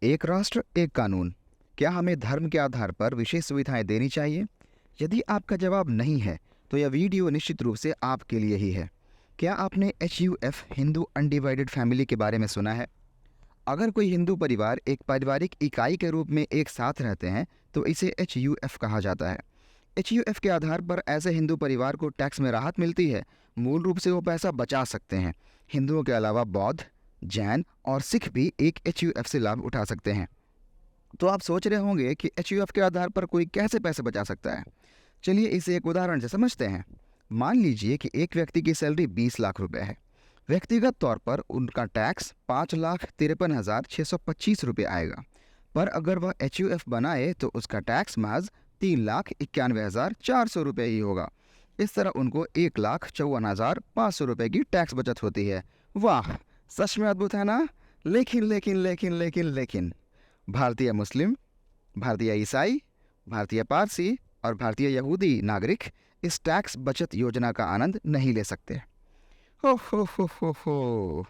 एक राष्ट्र एक कानून। क्या हमें धर्म के आधार पर विशेष सुविधाएं देनी चाहिए? यदि आपका जवाब नहीं है तो यह वीडियो निश्चित रूप से आपके लिए ही है। क्या आपने HUF हिंदू अनडिवाइडेड फैमिली के बारे में सुना है? अगर कोई हिंदू परिवार एक पारिवारिक इकाई के रूप में एक साथ रहते हैं तो इसे HUF कहा जाता है। HUF के आधार पर ऐसे हिंदू परिवार को टैक्स में राहत मिलती है। मूल रूप से वो पैसा बचा सकते हैं। हिंदुओं के अलावा बौद्ध, जैन और सिख भी एक HUF से लाभ उठा सकते हैं। तो आप सोच रहे होंगे कि HUF के आधार पर कोई कैसे पैसे बचा सकता है। चलिए इसे एक उदाहरण से समझते हैं। मान लीजिए कि एक व्यक्ति की सैलरी 20 लाख रुपए है। व्यक्तिगत तौर पर उनका टैक्स 5,53,625 रुपये आएगा। पर अगर वह HUF बनाए तो उसका टैक्स महज 3,91,400 रुपये ही होगा। इस तरह उनको 1,54,500 रुपये की टैक्स बचत होती है। वाह, सच में अद्भुत है ना। लेकिन लेकिन लेकिन लेकिन लेकिन भारतीय मुस्लिम, भारतीय ईसाई, भारतीय पारसी और भारतीय यहूदी नागरिक इस टैक्स बचत योजना का आनंद नहीं ले सकते। हो।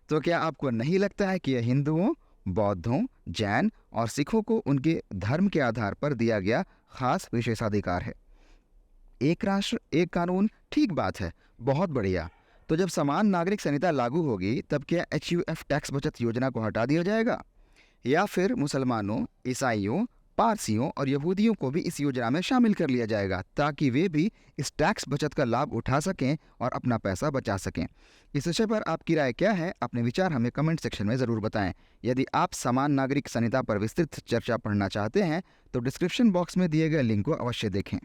तो क्या आपको नहीं लगता है कि यह हिंदुओं, बौद्धों, जैन और सिखों को उनके धर्म के आधार पर दिया गया खास विशेषाधिकार है? एक राष्ट्र एक कानून, ठीक बात है, बहुत बढ़िया। तो जब समान नागरिक संहिता लागू होगी तब क्या HUF टैक्स बचत योजना को हटा दिया जाएगा? या फिर मुसलमानों, ईसाइयों, पारसियों और यहूदियों को भी इस योजना में शामिल कर लिया जाएगा ताकि वे भी इस टैक्स बचत का लाभ उठा सकें और अपना पैसा बचा सकें? इस विषय पर आपकी राय क्या है? अपने विचार हमें कमेंट सेक्शन में ज़रूर बताएं। यदि आप समान नागरिक संहिता पर विस्तृत चर्चा पढ़ना चाहते हैं तो डिस्क्रिप्शन बॉक्स में दिए गए लिंक को अवश्य देखें।